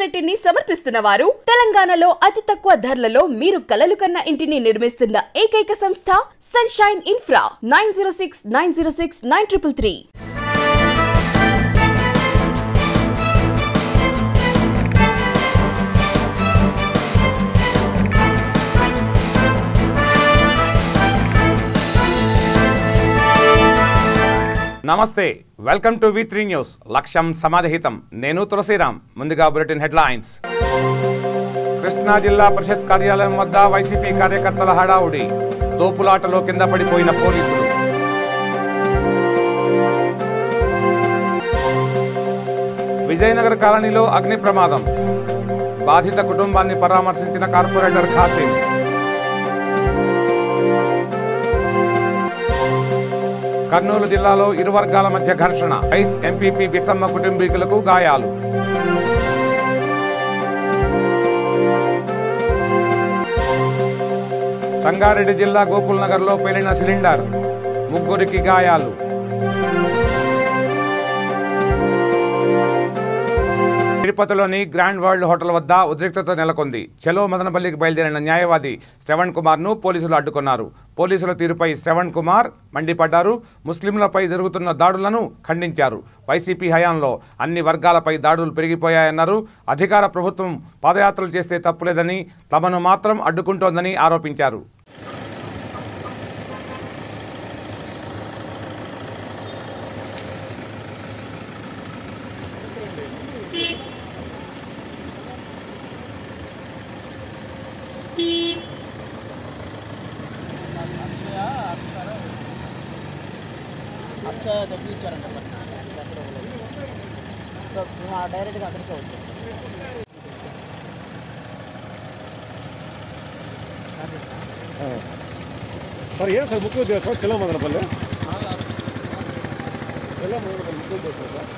Unit ని సమర్పిస్తున్న వారు తెలంగాణలో అతి తక్కువ ధరలలో మీరు కలలు కన్న ఇంటిని నిర్మిస్తున్న ఏకైక సంస్థ సన్షైన్ ఇన్ఫ్రా 9069069333. నమస్తే, వెల్కమ్ టు V3 న్యూస్. లక్ష్యం సమాధిహితం. నేను తులసిరామ్. ముందుగా బులెటిన్ హెడ్లైన్స్. కృష్ణా జిల్లా పరిషత్ కార్యాలయం వద్ద వైసీపీ కార్యకర్తల హడావుడి. తోపులాటలో కింద పడిపోయిన పోలీసులు. విజయనగర్ కాలనీలో అగ్ని ప్రమాదం. బాధిత కుటుంబాన్ని పరామర్శించిన కార్పొరేటర్ ఖాసిం. కర్నూలు జిల్లాలో ఇరు వర్గాల మధ్య ఘర్షణ. వైస్ ఎంపీపీ బిసమ్మ కుటుంబీకులకు గాయాలు. సంగారెడ్డి జిల్లా గోకుల్ నగర్లో పేలిన సిలిండర్, ముగ్గురికి గాయాలు. తిరుపతిలోని గ్రాండ్ వరల్డ్ హోటల్ వద్ద ఉద్రిక్తత నెలకొంది. చలో మదనపల్లికి బయలుదేరిన న్యాయవాది శ్రవణ్ కుమార్ను పోలీసులు అడ్డుకున్నారు. పోలీసుల తీరుపై శ్రవణ్ కుమార్ మండిపడ్డారు. ముస్లింలపై జరుగుతున్న దాడులను ఖండించారు. వైసీపీ హయాంలో అన్ని వర్గాలపై దాడులు పెరిగిపోయాయన్నారు. అధికార ప్రభుత్వం పాదయాత్రలు చేస్తే తప్పులేదని, తమను మాత్రం అడ్డుకుంటోందని ఆరోపించారు. తగ్గించారంట సో డైరెక్ట్గా అక్కడికే వచ్చేస్తాం. సార్ ఏం సార్ ముఖ్య ఉద్దేశం చెలో మదనపల్లి ముఖ్య ఉద్దేశం సార్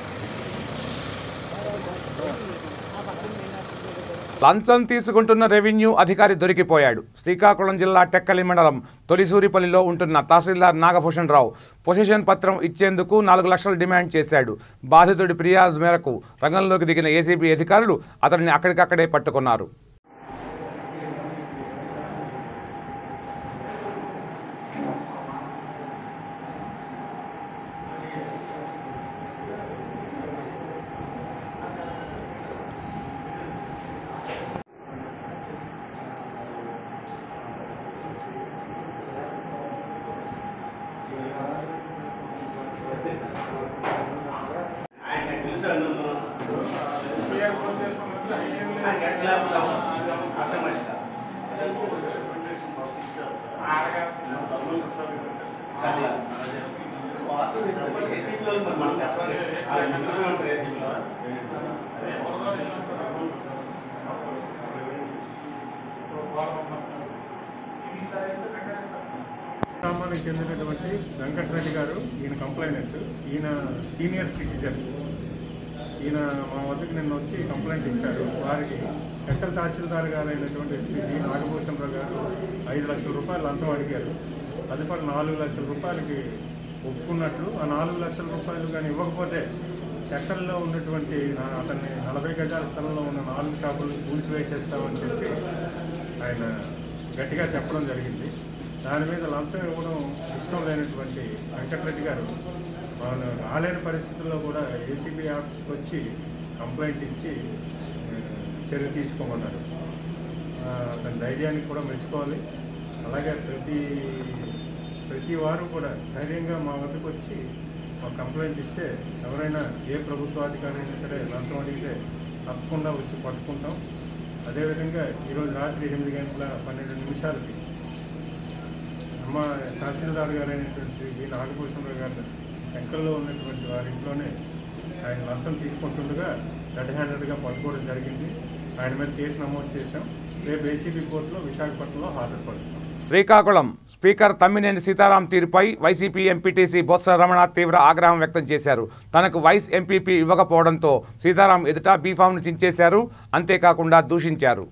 లంచం తీసుకుంటున్న రెవెన్యూ అధికారి దొరికిపోయాడు. శ్రీకాకుళం జిల్లా టెక్కలి మండలం తొలిసూరిపల్లిలో ఉంటున్న తహసీల్దార్ నాగభూషణ్ రావు పొజిషన్ పత్రం ఇచ్చేందుకు 4 లక్షలు డిమాండ్ చేశాడు. బాధితుడి ఫిర్యాదు మేరకు రంగంలోకి దిగిన ఏసీబీ అధికారులు అతడిని అక్కడికక్కడే పట్టుకున్నారు. గ్రామానికి చెందినటువంటి వెంకటరెడ్డి గారు, ఈయన కంప్లైంట్. ఈయన సీనియర్ సిటిజన్. ఈయన మా వద్దకు నిన్న వచ్చి కంప్లైంట్ ఇచ్చారు. వారికి టెక్కల్ తహసీల్దార్ గారు అయినటువంటి శ్రీ నాగభూషణ్ రావు గారు 5 లక్షల రూపాయలు లంచం అడిగారు. అది కూడా 4 లక్షల రూపాయలకి ఒప్పుకున్నట్లు. ఆ 4 లక్షల రూపాయలు కానీ ఇవ్వకపోతే టెక్కల్లో ఉన్నటువంటి అతన్ని 40 గజాల స్థలంలో ఉన్న 4 షాపులు కూల్చివేసేస్తామని చెప్పి ఆయన గట్టిగా చెప్పడం జరిగింది. దాని మీద లంచం ఇవ్వడం ఇష్టం లేనటువంటి వెంకటరెడ్డి గారు మనం రాలేని పరిస్థితుల్లో కూడా ఏసీబీ ఆఫీస్కి వచ్చి కంప్లైంట్ ఇచ్చి చర్య తీసుకోమన్నారు. దాని ధైర్యానికి కూడా మెచ్చుకోవాలి. అలాగే ప్రతి వారు కూడా ధైర్యంగా మా వద్దకు వచ్చి మాకు కంప్లైంట్ ఇస్తే ఎవరైనా ఏ ప్రభుత్వాధికారి అయినా సరే లంచం అడిగితే తప్పకుండా వచ్చి పట్టుకుంటాం. అదేవిధంగా ఈరోజు రాత్రి 8:12 అమ్మ తహసీల్దార్ గారు అయినటువంటి శ్రీ నాగభూషణ్ గారు టెక్కల్లో ఉన్నటువంటి వారి ఇంట్లోనే ఆయన లంచం తీసుకుంటుండగా రెడ్ హ్యాండెడ్గా పట్టుకోవడం జరిగింది. ఆయన మీద కేసు నమోదు చేశాం. రేపు ఏసీబీ కోర్టులో విశాఖపట్నంలో హాజరుపరుస్తాం. శ్రీకాకుళం స్పీకర్ తమ్మినేని సీతారాం తీరుపై వైసీపీ ఎంపీటీసీ బొత్స రమణ తీవ్ర ఆగ్రహం వ్యక్తం చేశారు. తనకు వైస్ ఎంపీపీ ఇవ్వకపోవడంతో సీతారాం ఎదుట బీఫామ్ను చించేశారు. అంతేకాకుండా దూషించారు.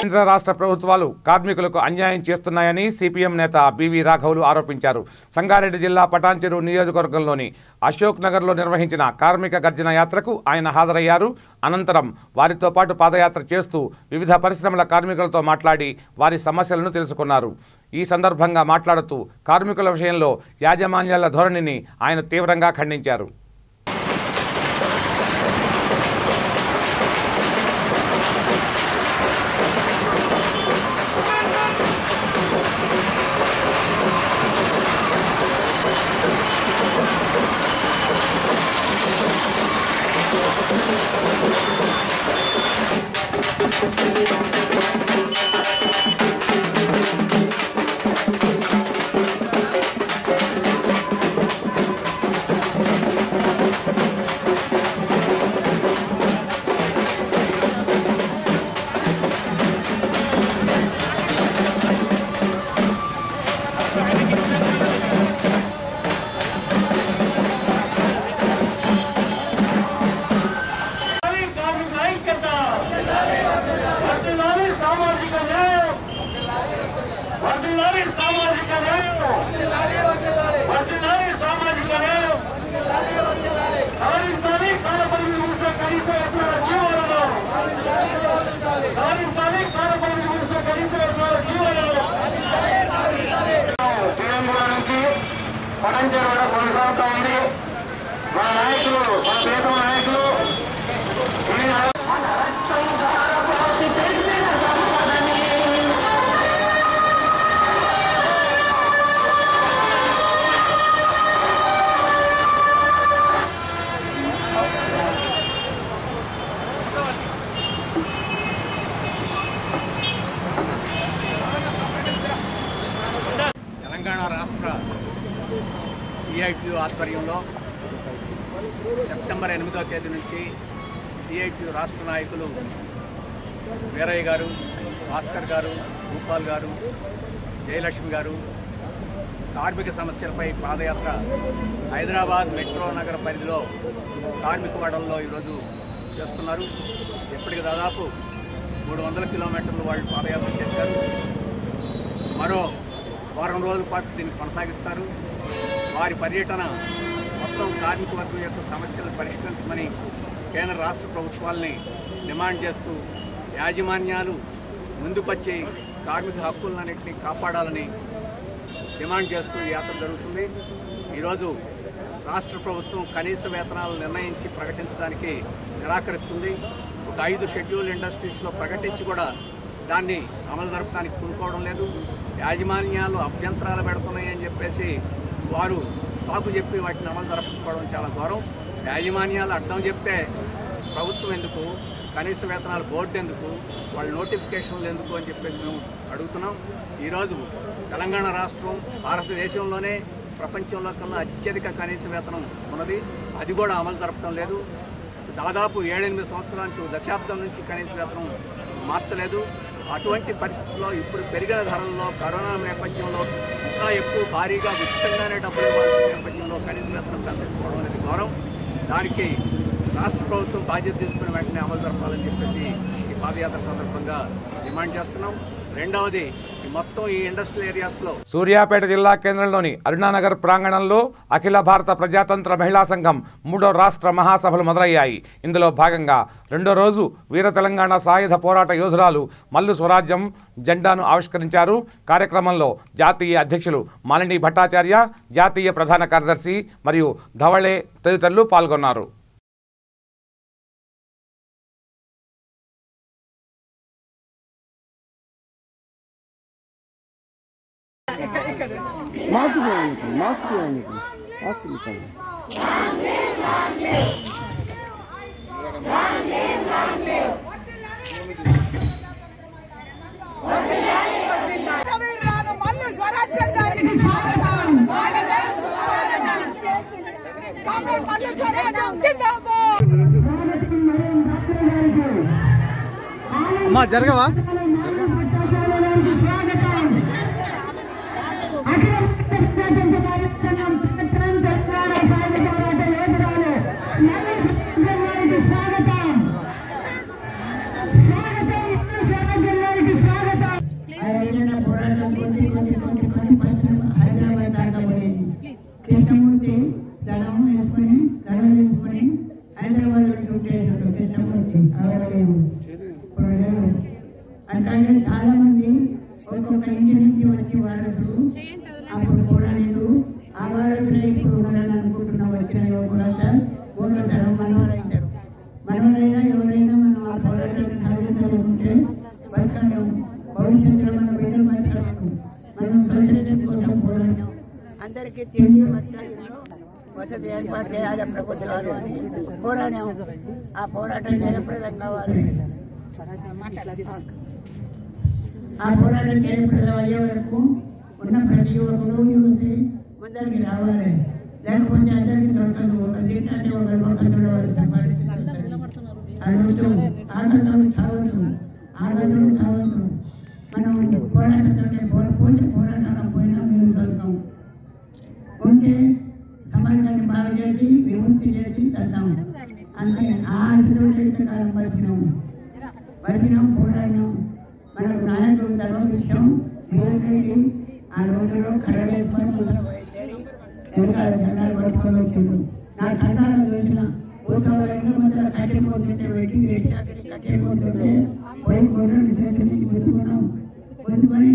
కేంద్ర రాష్ట్ర ప్రభుత్వాలు కార్మికులకు అన్యాయం చేస్తున్నాయని సిపిఎం నేత బివి రాఘవులు ఆరోపించారు. సంగారెడ్డి జిల్లా పటాన్చెరు నియోజకవర్గంలోని అశోక్ నగర్లో నిర్వహించిన కార్మిక గర్జన యాత్రకు ఆయన హాజరయ్యారు. అనంతరం వారితో పాటు పాదయాత్ర చేస్తూ వివిధ పరిశ్రమల కార్మికులతో మాట్లాడి వారి సమస్యలను తెలుసుకున్నారు. ఈ సందర్భంగా మాట్లాడుతూ కార్మికుల విషయంలో యాజమాన్యాల ధోరణిని ఆయన తీవ్రంగా ఖండించారు. తెలంగాణ రాష్ట్ర సిఐటియు ఆధ్వర్యంలో సెప్టెంబర్ 8వ తేదీ నుంచి సిఐటియు రాష్ట్ర నాయకులు వీరయ్య గారు, భాస్కర్ గారు, భూపాల్ గారు, జయలక్ష్మి గారు కార్మిక సమస్యలపై పాదయాత్ర హైదరాబాద్ మెట్రో నగర పరిధిలో కార్మిక వాడల్లో ఈరోజు చేస్తున్నారు. ఇప్పటికి దాదాపు 300 కిలోమీటర్లు వాళ్ళు పాదయాత్ర చేశారు. మరో వారం రోజుల పాటు దీన్ని కొనసాగిస్తారు. వారి పర్యటన మొత్తం కార్మిక వర్గం యొక్క సమస్యలను పరిష్కరించమని కేంద్ర రాష్ట్ర ప్రభుత్వాలని డిమాండ్ చేస్తూ యాజమాన్యాలు ముందుకొచ్చి కార్మిక హక్కులన్నింటినీ కాపాడాలని డిమాండ్ చేస్తూ ఈ యాత్ర జరుగుతుంది. ఈరోజు రాష్ట్ర ప్రభుత్వం కనీస వేతనాలు నిర్ణయించి ప్రకటించడానికి నిరాకరిస్తుంది. ఒక 5 షెడ్యూల్ ఇండస్ట్రీస్లో ప్రకటించి కూడా దాన్ని అమలు జరపడానికి పూనుకోవడం లేదు. యాజమాన్యాలు అభ్యంతరాలు పెడుతున్నాయని చెప్పేసి వారు సాకు చెప్పి వాటిని అమలు జరపకపోవడం చాలా ఘోరం. యాజమాన్యాలు అడ్డం చెప్తే ప్రభుత్వం ఎందుకు, కనీస వేతనాల బోర్డు ఎందుకు, వాళ్ళ నోటిఫికేషన్లు ఎందుకు అని చెప్పేసి మేము అడుగుతున్నాం. ఈరోజు తెలంగాణ రాష్ట్రం భారతదేశంలోనే ప్రపంచంలో కన్నా అత్యధిక కనీస వేతనం ఉన్నది. అది కూడా అమలు జరపడం లేదు. దాదాపు 7-8 సంవత్సరాల నుంచి, దశాబ్దం నుంచి కనీస వేతనం మార్చలేదు. అటువంటి పరిస్థితుల్లో ఇప్పుడు పెరిగిన ధరల్లో, కరోనా నేపథ్యంలో ఇంకా ఎక్కువ భారీగా ఉచితంగానే డబ్బులు ఇవ్వాల్సిన నేపథ్యంలో కనీస వేతనం పెంచకపోవడం అనేది ఘోరం. దానికి రాష్ట్ర ప్రభుత్వం బాధ్యత తీసుకుని వెంటనే అమలు జరపాలని చెప్పేసి ఈ పాదయాత్ర సందర్భంగా డిమాండ్ చేస్తున్నాం. రెండవది, మొత్తం ఈ ఇండస్ట్రియల్ ఏరియాస్లో సూర్యాపేట జిల్లా కేంద్రంలోని అరుణానగర్ ప్రాంగణంలో అఖిల భారత ప్రజాతంత్ర మహిళా సంఘం 3వ రాష్ట్ర మహాసభలు మొదలయ్యాయి. ఇందులో భాగంగా 2వ రోజు వీర తెలంగాణ సాయుధ పోరాట యోధురాలు మల్లు స్వరాజ్యం జెండాను ఆవిష్కరించారు. కార్యక్రమంలో జాతీయ అధ్యక్షులు మాలిని భట్టాచార్య, జాతీయ ప్రధాన కార్యదర్శి మరియు ధవళే తదితరులు పాల్గొన్నారు. అమ్మా జరగవా స్వాగతం లేవు. అట్లాగే చాలా మంది ఒక్కొక్క ఇంటి నుంచి వచ్చి వారసులు అప్పుడు పోరాడు ఆ వారసులే ఇప్పుడు ఉండాలని అనుకుంటున్న వచ్చిన యువకులంతా మూడో తరం మనవరైతారు. మనవరైనా ఎవరైనా మనం ఆ పోరాటాన్ని సాధించలేకుంటే బతకలేము. భవిష్యత్తులో మన బిడ్డలు బతకలేము. మనం స్వతంత్రం కోసం పోరాడినాం. అందరికీ తిండి వసతి ఏర్పాటు చేయాలి ప్రభుత్వాలు అని పోరాడాము. ఆ పోరాటం జయప్రదం కావాలి. ఆ పోరాటం జయప్రదం అయ్యే వరకు ఉన్న ప్రతి ఒక్కరు యువతి ముందరికి రావాలి. లేకపోతే అందరికీ దొరకదు. ఒక తింటే ఒకరు ఒక చూడవలసిన పరిస్థితి అడుగుతూ ఆనందం కావచ్చు, ఆనందం కావచ్చు. మనం పోరాటంతో పోతే పోరాటం పోయినా మేము దొరకం. ఉంటే సమాజాన్ని బాగు చేసి విముక్తి చేసి చేద్దాం. అంతే. ఆ ఆశలో ఎంతకాలం బతికినాం పోరాడినాం. మనకు నాయకులు ధర్మవిషయం దేవుడి ఆ రోజుల్లో కర్రలేసుకొని వెనకాల జెండాలు పట్టుకొని వచ్చిండు. నా ఖండాలను చూసిన ఊసలో 2 మందిల కట్టెపోతుంటే పెట్టి కట్టెపోతుంటే పోయి కొడుకు పెట్టుకున్నాం. కొనుక్కొని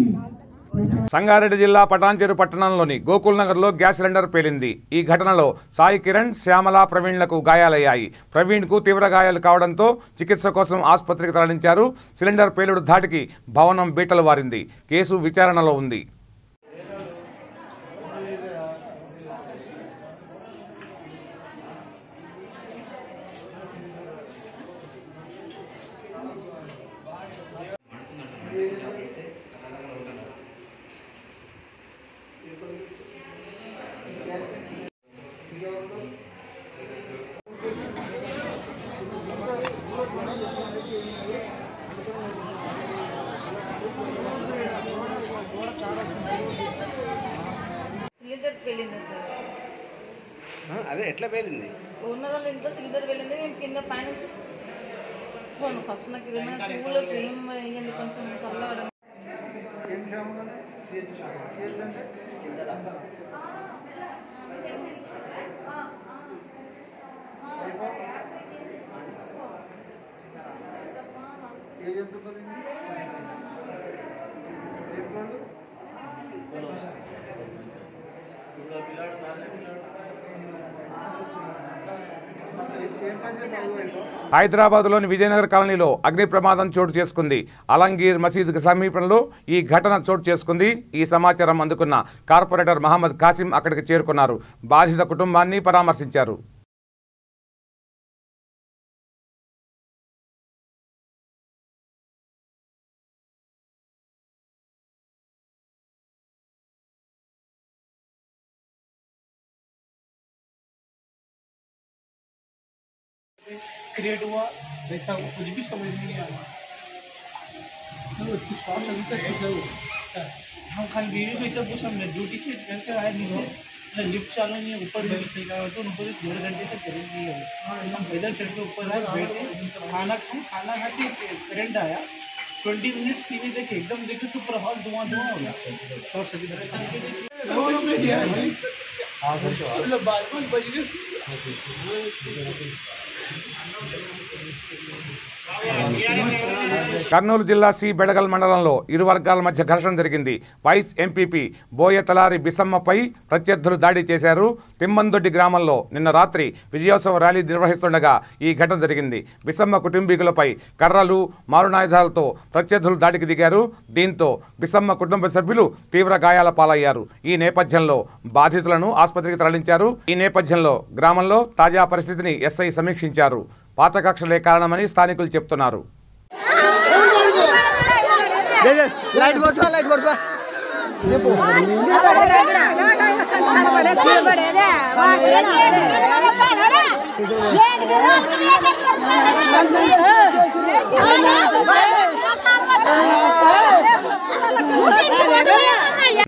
సంగారెడ్డి జిల్లా పటాన్చెరు పట్టణంలోని గోకుల్ నగర్లో గ్యాస్ సిలిండర్ పేలింది. ఈ ఘటనలో సాయి కిరణ్, శ్యామల, ప్రవీణ్లకు గాయాలయ్యాయి. ప్రవీణ్కు తీవ్ర గాయాలు కావడంతో చికిత్స కోసం ఆసుపత్రికి తరలించారు. సిలిండర్ పేలుడు ధాటికి భవనం బీటలు వారింది. కేసు విచారణలో ఉంది. సిలిండర్ పేలింది సార్. అదే ఎట్లా పేలింది? ఓనర్ వాళ్ళ ఇంట్లో సిలిండర్ పేలింది. మేము కింద పైన ఫస్ట్ నాకు ఏదైనా పూలు క్రీమ్ వేయండి కొంచెం చల్లవడం. హైదరాబాద్లోని విజయనగర్ కాలనీలో అగ్ని ప్రమాదం చోటు చేసుకుంది. అలంగీర్ మసీదుకు సమీపంలో ఈ ఘటన చోటు చేసుకుంది. ఈ సమాచారం అందుకున్న కార్పొరేటర్ మహమ్మద్ కాసిం అక్కడికి చేరుకున్నారు. బాధిత కుటుంబాన్ని పరామర్శించారు. क्रिएट हुआ वैसा कुछ भी समझ में नहीं आया। शॉर्ट्स अभी तक हम खाली वीडियो को इतना पूछा हमने ड्यूटी से करके आए नीचे लिफ्ट चालू नहीं है ऊपर भी नीचे का तो उनको 1.5 घंटे से करेंट नहीं है। हम पैदल चढ़ के ऊपर आए बैठे खाना खा के करंट आया 20 मिनट्स टीवी देखे एकदम देखे तो पूरा हॉल धुआं हो गया। शॉर्ट्स अभी तक కర్నూలు జిల్లా సి బెడగల్ మండలంలో ఇరు వర్గాల మధ్య ఘర్షణ జరిగింది. వైస్ ఎంపీపీ బోయతలారి బిసమ్మపై ప్రత్యర్థులు దాడి చేశారు. తిమ్మందొడ్డి గ్రామంలో నిన్న రాత్రి విజయోత్సవ ర్యాలీ నిర్వహిస్తుండగా ఈ ఘటన జరిగింది. బిసమ్మ కుటుంబీకులపై కర్రలు, మారునాయుధాలతో ప్రత్యర్థులు దాడికి దిగారు. దీంతో బిసమ్మ కుటుంబ సభ్యులు తీవ్ర గాయాల పాలయ్యారు. ఈ నేపథ్యంలో బాధితులను ఆసుపత్రికి తరలించారు. ఈ నేపథ్యంలో గ్రామంలో తాజా పరిస్థితిని ఎస్ఐ సమీక్షించారు. పాత కక్షలే కారణమని స్థానికులు చెప్తున్నారు.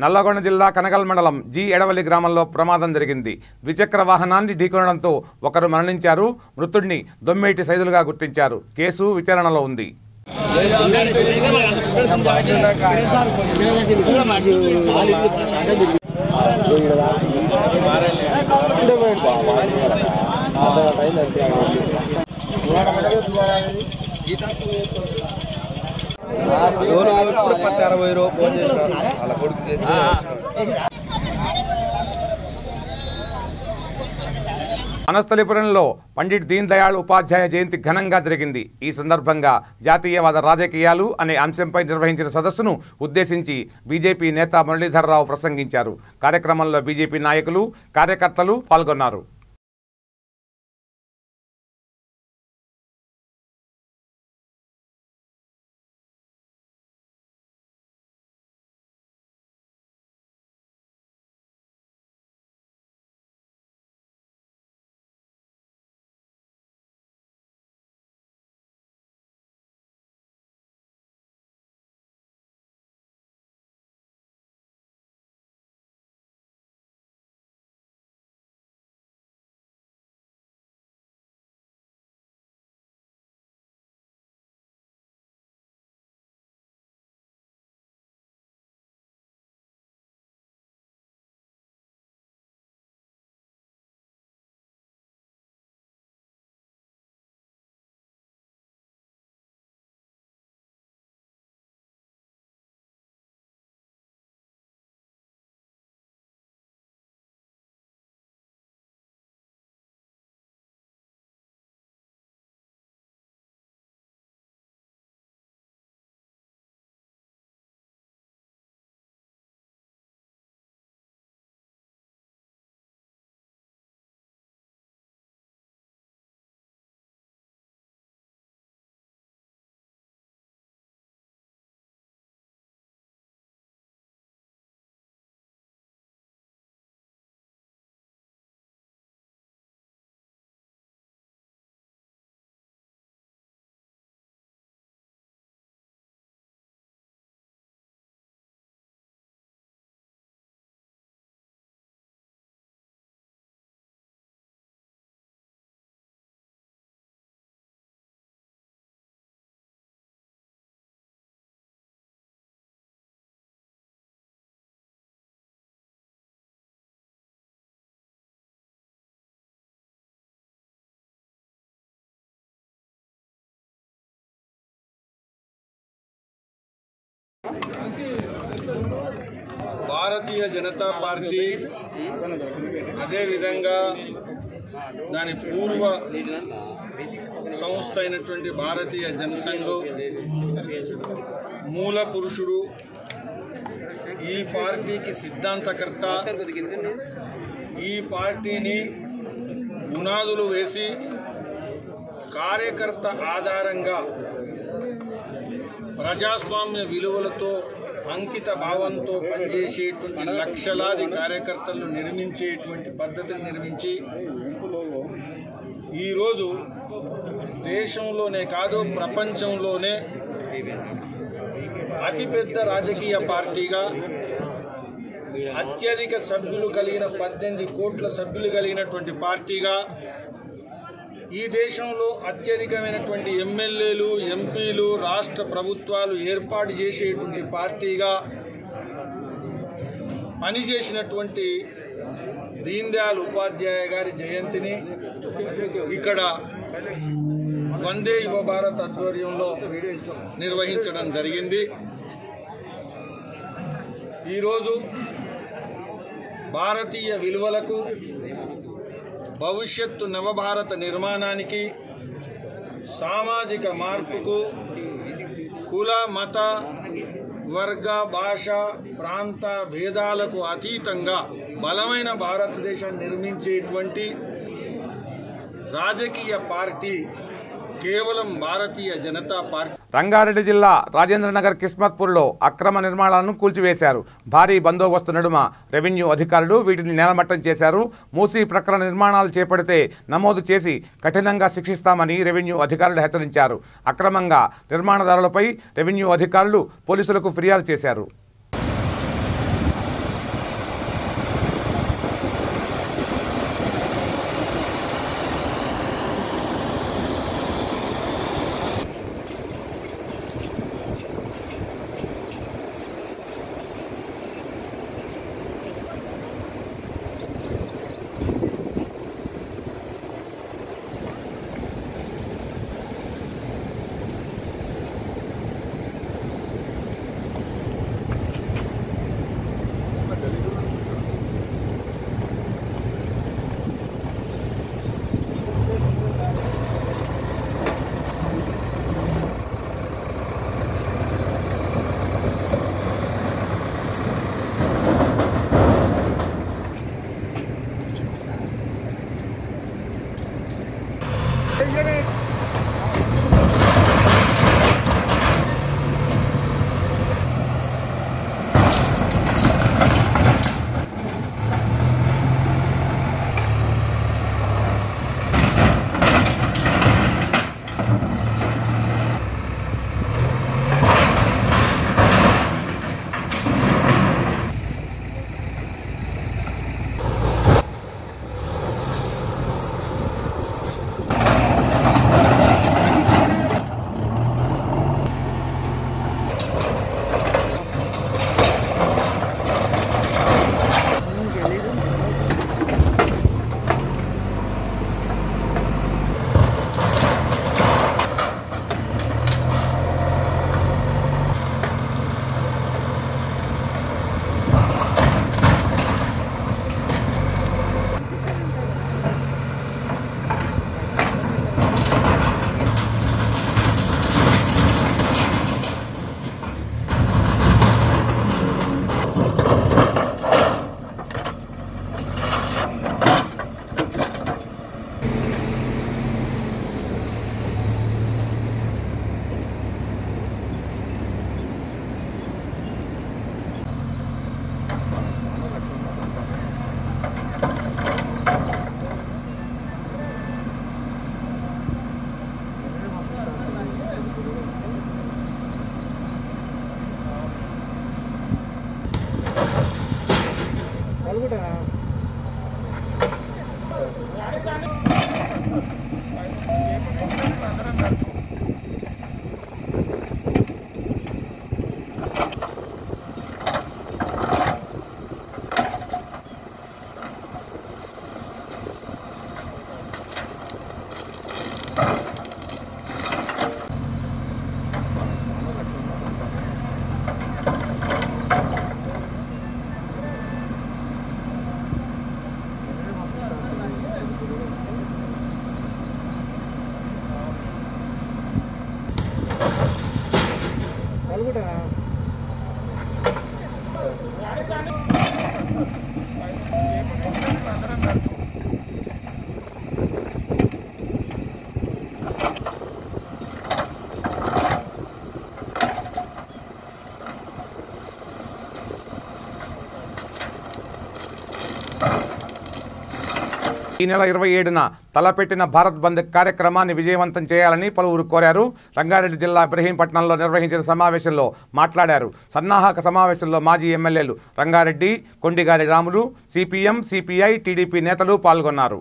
నల్లగొండ జిల్లా కనగల్ మండలం జి ఎడవల్లి గ్రామంలో ప్రమాదం జరిగింది. ద్విచక్ర వాహనాన్ని ఢీకొనడంతో ఒకరు మరణించారు. మృతుడిని దొమ్మేటి సైదులుగా గుర్తించారు. కేసు విచారణలో ఉంది. వనస్థలిపురంలో పండిట్ దీన్ దయాళ్ ఉపాధ్యాయ జయంతి ఘనంగా జరిగింది. ఈ సందర్భంగా జాతీయవాద రాజకీయాలు అనే అంశంపై నిర్వహించిన సదస్సును ఉద్దేశించి బీజేపీ నేత మురళీధర్రావు ప్రసంగించారు. కార్యక్రమంలో బీజేపీ నాయకులు, కార్యకర్తలు పాల్గొన్నారు. భారతీయ జనతా పార్టీ అదేవిధంగా దాని పూర్వ సంస్థ అయినటువంటి భారతీయ జనసంఘ్ మూల పురుషుడు, ఈ పార్టీకి సిద్ధాంతకర్త, ఈ పార్టీని పునాదులు వేసి కార్యకర్త ఆధారంగా ప్రజాస్వామ్య విలువలతో అంకిత భావంతో పనిచేసేటువంటి లక్షలాది కార్యకర్తలను నిర్మించేటువంటి పద్ధతిని నిర్మించి ఈరోజు దేశంలోనే కాదు ప్రపంచంలోనే అతిపెద్ద రాజకీయ పార్టీగా అత్యధిక సభ్యులు కలిగిన 18 కోట్ల సభ్యులు కలిగినటువంటి పార్టీగా ఈ దేశంలో అత్యధికమైనటువంటి ఎమ్మెల్యేలు, ఎంపీలు, రాష్ట్ర ప్రభుత్వాలు ఏర్పాటు చేసేటువంటి పార్టీగా పనిచేసినటువంటి దీన్ దయాళ్ ఉపాధ్యాయ గారి జయంతిని ఇక్కడ వందే యువ భారత్ ఆధ్వర్యంలో నిర్వహించడం జరిగింది. ఈరోజు భారతీయ విలువలకు, భవిష్యత్తు నవభారత నిర్మాణానికి, సామాజిక మార్పుకు, కుల, మత, వర్గ, భాష, ప్రాంత భేదాలకు అతీతంగా బలమైన భారతదేశాన్ని నిర్మించేటువంటి రాజకీయ పార్టీ కేవలం భారతీయ జనతా పార్టీ. రంగారెడ్డి జిల్లా రాజేంద్రనగర్ కిస్మత్పూర్లో అక్రమ నిర్మాణాలను కూల్చివేశారు. భారీ బందోబస్తు నడుమ రెవెన్యూ అధికారులు వీటిని నేలమట్టం చేశారు. మూసీ ప్రకరణ నిర్మాణాలు చేపడితే నమోదు చేసి కఠినంగా శిక్షిస్తామని రెవెన్యూ అధికారులు హెచ్చరించారు. అక్రమంగా నిర్మాణదారులపై రెవెన్యూ అధికారులు పోలీసులకు ఫిర్యాదు చేశారు. ఈ నెల 27న తలపెట్టిన భారత్ బంద్ కార్యక్రమాన్ని విజయవంతం చేయాలని పలువురు కోరారు. రంగారెడ్డి జిల్లా ఇబ్రహీంపట్నంలో నిర్వహించిన సమావేశంలో మాట్లాడారు. సన్నాహక సమావేశంలో మాజీ ఎమ్మెల్యేలు Rangareddy, Kondigari Ramulu, CPM, CPI, TDP నేతలు పాల్గొన్నారు.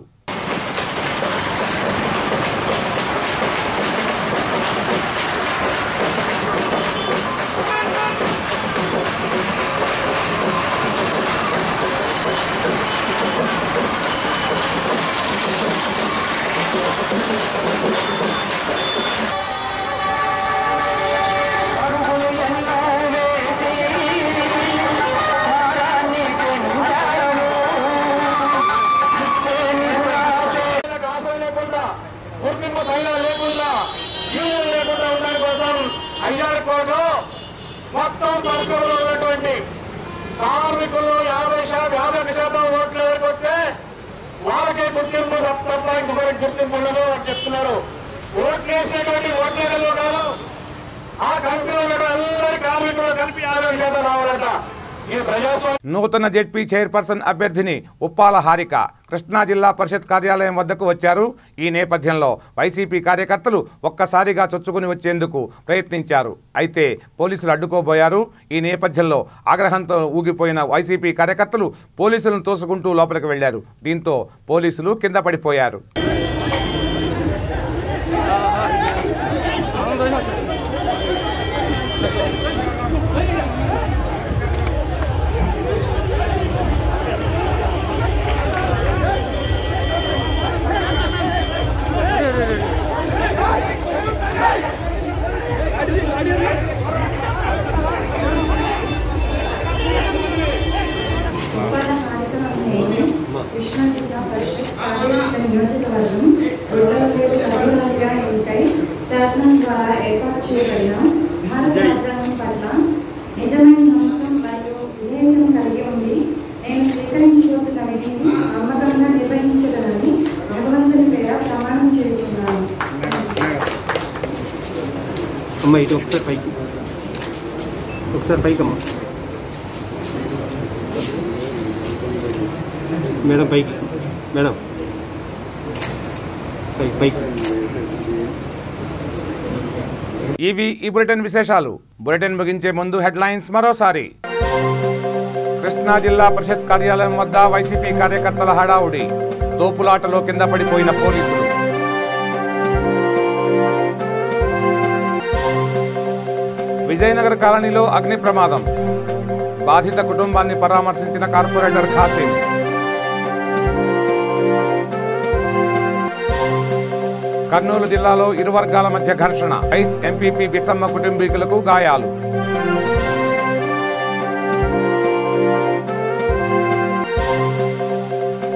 మొత్తం పరిశ్రమలో ఉన్నటువంటి కార్మికుల్లో 50% ఓట్లు ఎవరికొస్తే వాళ్ళకే గుర్తింపు తప్ప ఇంకొకరికి గుర్తింపు ఉండదు అని చెప్తున్నారు. ఓట్లు వేసినటువంటి ఓట్లలో కాదు, ఆ కంపెనీలో ఉన్నటువంటి అందరి కార్మికులు కలిపి 50% రావాలట. నూతన జెడ్పీ చైర్పర్సన్ అభ్యర్థిని ఉప్పాల హారిక కృష్ణా జిల్లా పరిషత్ కార్యాలయం వద్దకు వచ్చారు. ఈ నేపథ్యంలో వైసీపీ కార్యకర్తలు ఒక్కసారిగా చొచ్చుకుని వచ్చేందుకు ప్రయత్నించారు. అయితే పోలీసులు అడ్డుకోబోయారు. ఈ నేపథ్యంలో ఆగ్రహంతో ఊగిపోయిన వైసీపీ కార్యకర్తలు పోలీసులను తోసుకుంటూ లోపలికి వెళ్లారు. దీంతో పోలీసులు కింద పడిపోయారు. కృష్ణా జిల్లా పరిషత్ కార్యవర్గ నియోజకవర్గం 2017గా ఎన్నికై శాసనం ద్వారా ఏర్పాటు చేయబడిన భారత రాజ్యాంగం పట్ల నిజమైన నమ్మకం మరియు విధేయతను కలిగి ఉంది నేను స్వీకరించబోతున్న విధిని నమ్మకంగా నిర్వహించగలని భగవంతుని పేర ప్రమాణం చేస్తున్నాను. అమ్మ ఇటు ఒకసారి పైకి పైకమ్మా మేడం, పైకి మేడం, పైకి. ఇవి ఈ బులెటిన్ విశేషాలు. బులెటిన్ ముగించే ముందు హెడ్లైన్స్ మరోసారి. కృష్ణా జిల్లా పరిషత్ కార్యాలయం వద్ద వైసీపీ కార్యకర్తల హడావుడి, తోపులాటలో కింద పడిపోయిన పోలీసులు. విజయనగర్ కాలనీలో అగ్ని ప్రమాదం, బాధిత కుటుంబాన్ని పరామర్శించిన కార్పొరేటర్ ఖాసిం. కర్నూలు జిల్లాలో ఇరు వర్గాల మధ్య ఘర్షణ, వైస్ ఎంపీపీ బిసమ్మ కుటుంబీకులకు గాయాలు.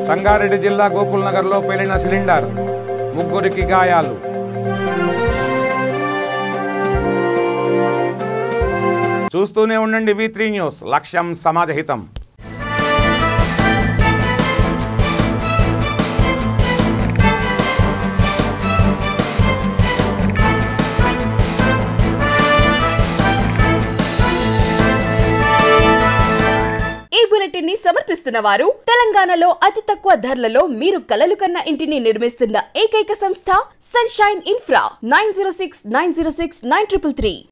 సంగారెడ్డి జిల్లా గోకుల్ నగర్లో పేలిన సిలిండర్, ముగ్గురికి గాయాలు. చూస్తూనే ఉండండి V3 న్యూస్, లక్ష్యం సమాజహితం. ఈ బులెటిన్ ని సమర్పిస్తున్న వారు తెలంగాణలో అతి తక్కువ ధరలలో మీరు కలలు కన్న ఇంటిని నిర్మిస్తున్న ఏకైక సంస్థ సన్షైన్ ఇన్ఫ్రా 9069069333.